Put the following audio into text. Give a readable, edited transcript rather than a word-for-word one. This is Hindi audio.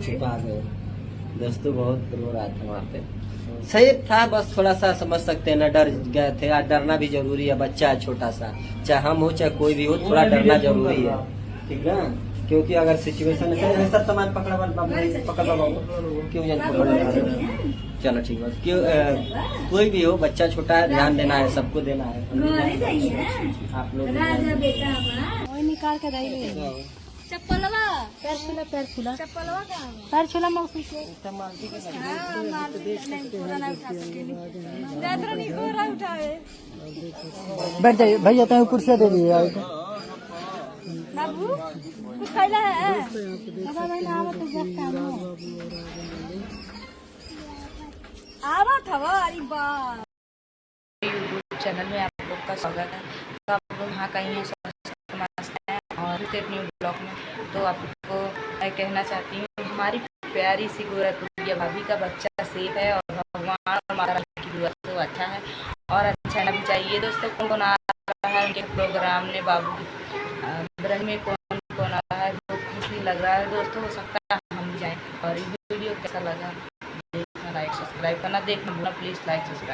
छुपा गए। दोस्तों बहुत रो रहा था वहाँ पे। सही था, बस थोड़ा सा समझ सकते हैं ना, डर गए थे। आज डरना भी जरूरी है, बच्चा है छोटा सा, चाहे हम हो चाहे कोई भी हो, थोड़ा डरना जरूरी है, ठीक ना। क्योंकि अगर सिचुएशन सब सामान पकड़ा पकड़ क्यों चलो ठीक है। क्यों कोई भी हो, बच्चा छोटा है, ध्यान देना है, सबको देना है। आप लोग निकाल के चप्पलवा पैर छूला पैर छूला मौसी के बैठ जाइए भैया, तो कुर्सियाँ दे दीजिए बाबू। कुछ खैला है आवत हवा। अरे बाप, यूट्यूब चैनल में आप लोग का स्वागत है। तो आप लोग यहाँ कहीं हैं, समझते हैं और न्यू ब्लॉग में। तो आपको मैं कहना चाहती हूँ, हमारी प्यारी सी गोरखपुरिया भाभी का बच्चा सेफ है और भगवान और माता रानी की दुआ से अच्छा है और अच्छा रहना भी चाहिए। दोस्तों कौन कौन आ रहा है उनके प्रोग्राम में, बाबू की ब्रह में कौन कौन आ रहा है, बहुत खुशी लग रहा है। दोस्तों हो सकता है हम भी जाएँ। और ये वीडियो कैसा लगा देखना, लाइक सब्सक्राइब करना, देखना भूलना प्लीज़, लाइक सब्सक्राइब।